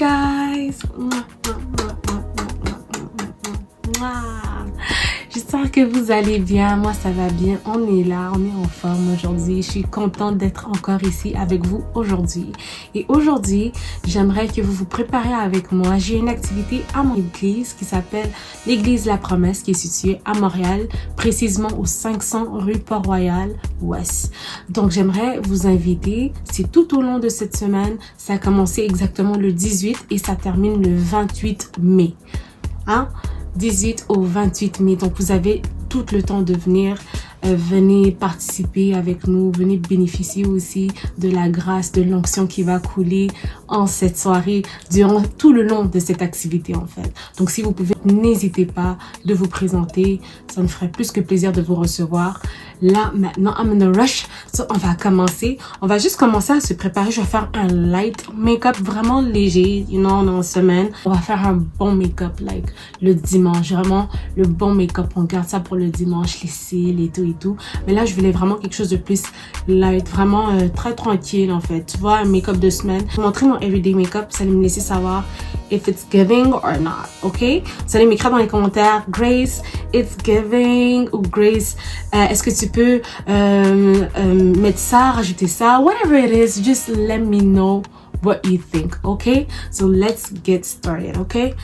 guys! J'espère que vous allez bien. Moi, ça va bien. On est là, on est en forme aujourd'hui. Je suis contente d'être encore ici avec vous aujourd'hui. Et aujourd'hui, j'aimerais que vous vous préparez avec moi. J'ai une activité à mon église qui s'appelle l'église La Promesse, qui est située à Montréal, précisément au 500 rue Port-Royal Ouest. Donc, j'aimerais vous inviter. C'est tout au long de cette semaine. Ça a commencé exactement le 18 et ça termine le 28 mai. 18 au 28 mai. Donc, vous avez tout le temps de venir. Venez participer avec nous. Venez bénéficier aussi de la grâce, de l'onction qui va couler en cette soirée, durant tout le long de cette activité en fait. Donc, si vous pouvez, n'hésitez pas de vous présenter. Ça me ferait plus que plaisir de vous recevoir. Là, maintenant, I'm in a rush. So, on va commencer. On va juste commencer à se préparer. Je vais faire un light make-up vraiment léger. You know, on est en semaine. On va faire un bon make-up, like, le dimanche. Vraiment, le bon make-up. On garde ça pour le dimanche, les cils et tout et tout. Mais là, je voulais vraiment quelque chose de plus light. Vraiment très tranquille, en fait. Tu vois, un make-up de semaine. Je vais montrer mon everyday make-up. Vous allez me laisser savoir if it's giving or not, ok? Vous allez m'écrire dans les commentaires, Grace, it's giving, ou Grace, est-ce que tu peux mettre ça, rajouter ça, whatever it is, just let me know what you think, ok? So let's get started, ok?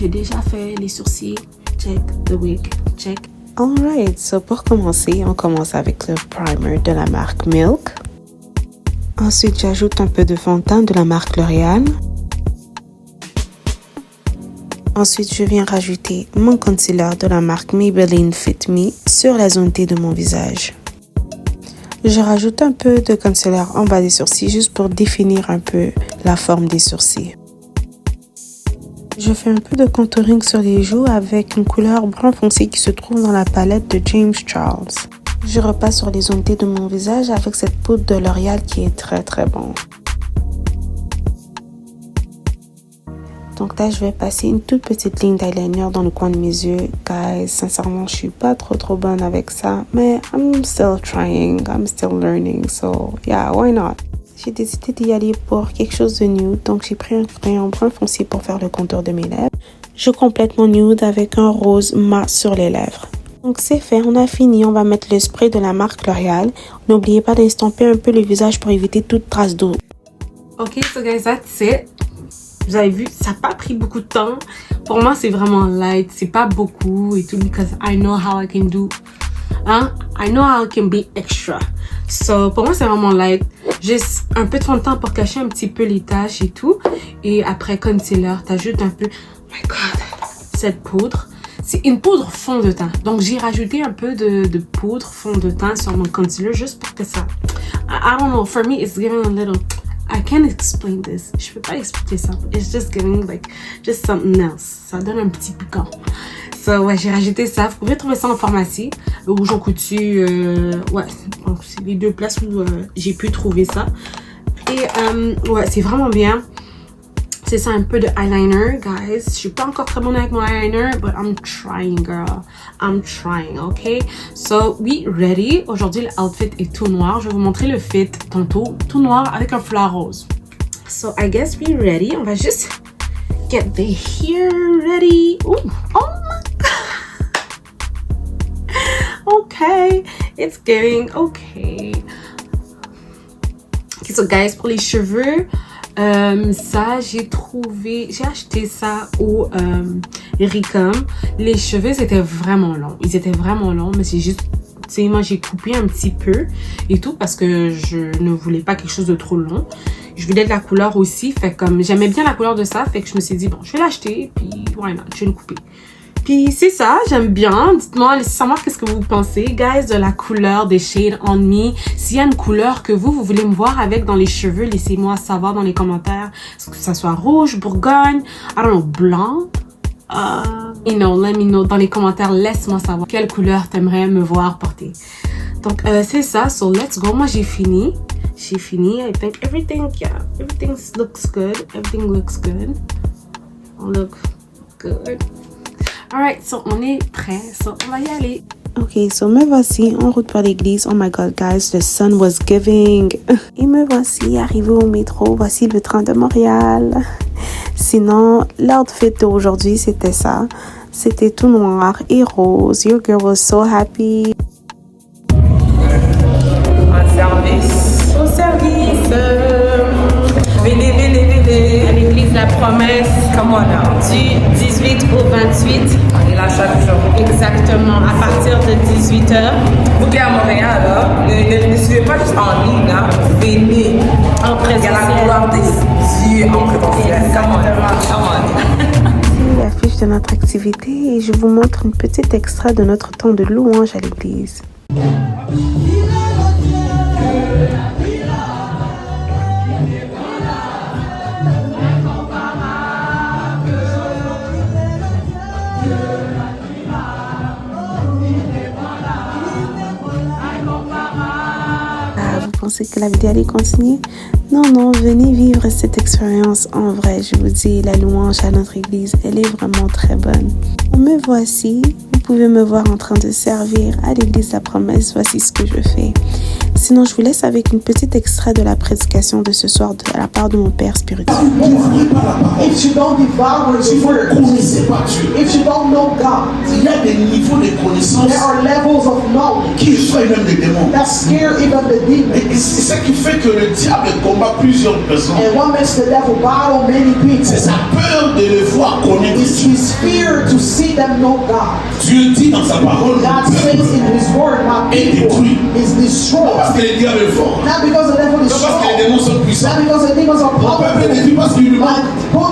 J'ai déjà fait les sourcils, check, the wig, check. Alright, so pour commencer, on commence avec le primer de la marque Milk. Ensuite, j'ajoute un peu de fond de teint de la marque L'Oréal. Ensuite, je viens rajouter mon concealer de la marque Maybelline Fit Me sur la zone T de mon visage. Je rajoute un peu de concealer en bas des sourcils juste pour définir un peu la forme des sourcils. Je fais un peu de contouring sur les joues avec une couleur brun foncé qui se trouve dans la palette de James Charles. Je repasse sur les zones T de mon visage avec cette poudre de L'Oréal qui est très très bon. Donc là, je vais passer une toute petite ligne d'eyeliner dans le coin de mes yeux. Guys, sincèrement, je suis pas trop bonne avec ça. Mais I'm still trying, I'm still learning. So yeah, why not? J'ai décidé d'y aller pour quelque chose de nude. Donc j'ai pris un crayon brun foncé pour faire le contour de mes lèvres. Je complète mon nude avec un rose mat sur les lèvres. Donc c'est fait, on a fini. On va mettre le spray de la marque L'Oréal. N'oubliez pas d'estomper un peu le visage pour éviter toute trace d'eau. Ok, so guys, that's it. Vous avez vu, ça n'a pas pris beaucoup de temps. Pour moi, c'est vraiment light. C'est pas beaucoup et tout, because I know how I can do. I know how I can be extra. So, pour moi, c'est vraiment light. Juste un peu de fond de teint pour cacher un petit peu les taches et tout. Et après, concealer, t'ajoutes un peu. Oh my God, cette poudre. C'est une poudre fond de teint. Donc, j'ai rajouté un peu de poudre fond de teint sur mon concealer juste pour que ça. I don't know. For me, it's giving a little. I can't explain this. Je peux pas expliquer ça. It's just giving like just something else. Ça donne un petit piquant. So ouais, j'ai rajouté ça. Vous pouvez trouver ça en pharmacie ou Jean Coutu. Ouais, donc c'est les deux places où j'ai pu trouver ça. Et ouais, c'est vraiment bien. C'est ça, un peu de eyeliner, guys. Je suis pas encore très bonne avec mon eyeliner, but I'm trying, girl. I'm trying, ok? So, we ready. Aujourd'hui, l'outfit est tout noir. Je vais vous montrer le fit tantôt. Tout noir avec un foulard rose. So, I guess we ready. On va juste get the hair ready. Ooh. Oh my God. Okay. It's getting okay. Okay, so guys, pour les cheveux... ça, j'ai acheté ça au Ricom. Les cheveux, c'était vraiment long. Ils étaient vraiment longs, mais c'est juste, tu sais, moi, j'ai coupé un petit peu et tout parce que je ne voulais pas quelque chose de trop long. Je voulais de la couleur aussi, fait comme, j'aimais bien la couleur de ça, fait que je me suis dit, bon, je vais l'acheter, puis, why not, je vais le couper. Puis c'est ça, j'aime bien. Dites-moi, laissez-moi qu'est-ce que vous pensez, guys, de la couleur des Shade On Me. S'il y a une couleur que vous voulez me voir avec dans les cheveux, laissez-moi savoir dans les commentaires. Est-ce que ça soit rouge, bourgogne, I don't know, blanc. Let me know dans les commentaires, laisse-moi savoir quelle couleur t'aimerais me voir porter. Donc c'est ça, so let's go. Moi j'ai fini. I think everything looks good. Everything looks good. Look good. Alright, so on est prêt, so on va y aller. Ok, so me voici en route pour l'église. Oh my god, guys, the sun was giving. Et me voici arrivé au métro. Voici le train de Montréal. Sinon, l'outfit d'aujourd'hui, c'était ça. C'était tout noir et rose. Your girl was so happy. Un service. Au service. Venez, venez, venez. À l'église La Promesse. Come on now. Du 18 au 28. Et là, chaque jour. Exactement, à partir de 18h. Vous qui êtes à Montréal, là, ne suivez pas juste en ligne, là. Venez. En Il y a la présentiel. gloire des yeux en présentiel. Come on. Come on. Voici l'affiche de notre activité et je vous montre une petite extrait de notre temps de louange à l'église. Vous pensez que la vidéo allait continuer? Non, non, venez vivre cette expérience en vrai. Je vous dis, la louange à notre église, elle est vraiment très bonne. Me voici, vous pouvez me voir en train de servir à l'église La Promesse. Voici ce que je fais. Sinon, je vous laisse avec une petite extrait de la prédication de ce soir de la part de mon père spirituel. If you don't devour the word, if you don't know God, il y a des niveaux de connaissance there are levels of knowledge qui effraient même les démons. that scare even the demons. Et c'est ce qui fait que le diable combat plusieurs personnes. And what makes the devil battle many people C'est sa peur de les voir connaître is Dieu. his fear to see them know God. Dieu dit dans sa parole, God le says peuple in his word, my est people détruit. is Non destroyed. parce que le diable est fort, Not because the devil is non parce que les strong, démons sont puissants. not because the demons are Mon peuple est powerful, détruit parce qu'il lui manque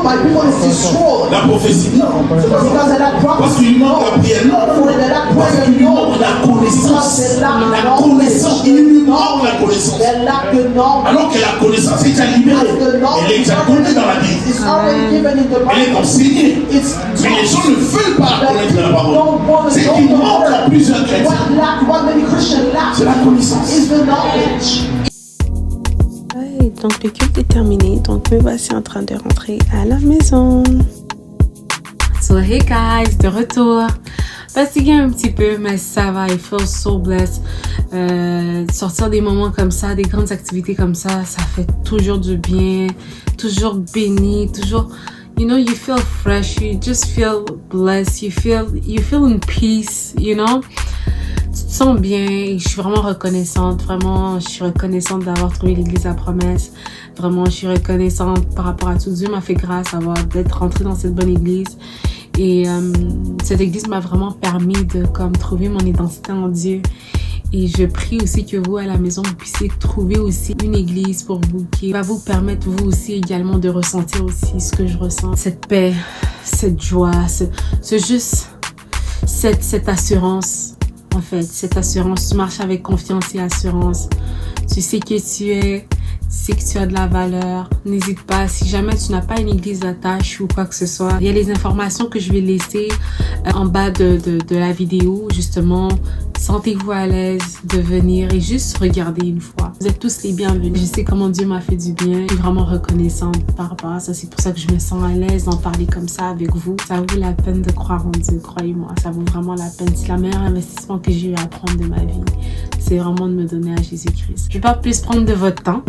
my people is destroyed. la prophétie. Non. Because of that Parce prophecy, qu'il lui manque la prière. Non. for that Parce prayer, qu'il lui no. manque la connaissance. Because they lack La connaissance. Il lui manque la connaissance. They lack the knowledge. Alors que la connaissance est déjà libérée. Elle est déjà donnée dans la Bible. It's already given in the Elle est Bible. enseignée. It's Mais les gens ne veulent pas that connaître la people parole. don't want to C'est know qu'il the manque à word. plusieurs chrétiens. What many Christians lack C'est la connaissance. is the knowledge. Ouais, donc le culte est terminé, donc me voici en train de rentrer à la maison. So hey guys, de retour. Fatigué un petit peu, mais ça va, I feel so blessed. Sortir des moments comme ça, des grandes activités comme ça fait toujours du bien, toujours béni, toujours, you know, you feel fresh, you just feel blessed, you feel in peace, you know. Tu te sens bien et je suis vraiment reconnaissante, vraiment, je suis reconnaissante d'avoir trouvé l'église La Promesse. Vraiment, je suis reconnaissante par rapport à tout. Dieu m'a fait grâce d'être rentrée dans cette bonne église. Et cette église m'a vraiment permis de trouver mon identité en Dieu. Et je prie aussi que vous, à la maison, vous puissiez trouver aussi une église pour vous qui va vous permettre, vous aussi, également, de ressentir aussi ce que je ressens. Cette paix, cette joie, cette assurance. En fait, cette assurance, tu marches avec confiance et assurance. Tu sais que tu es, tu sais que tu as de la valeur. N'hésite pas, si jamais tu n'as pas une église d'attache ou quoi que ce soit, il y a les informations que je vais laisser en bas de la vidéo, justement. Sentez-vous à l'aise de venir et juste regarder une fois. Vous êtes tous les bienvenus. Je sais comment Dieu m'a fait du bien. Je suis vraiment reconnaissante par rapport à ça. C'est pour ça que je me sens à l'aise d'en parler comme ça avec vous. Ça vaut la peine de croire en Dieu, croyez-moi. Ça vaut vraiment la peine. C'est le meilleur investissement que j'ai eu à prendre de ma vie. C'est vraiment de me donner à Jésus-Christ. Je ne vais pas plus prendre de votre temps.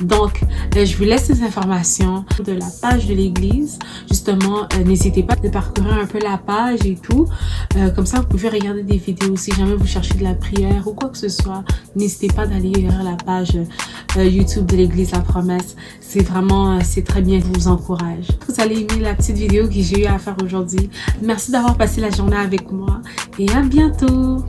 Donc, je vous laisse ces informations de la page de l'église. Justement, n'hésitez pas à parcourir un peu la page et tout. Comme ça, vous pouvez regarder des vidéos. Si jamais vous cherchez de la prière ou quoi que ce soit, n'hésitez pas d'aller vers la page YouTube de l'église La Promesse. C'est vraiment, c'est très bien. Je vous encourage. Vous allez aimer la petite vidéo que j'ai eu à faire aujourd'hui. Merci d'avoir passé la journée avec moi et à bientôt.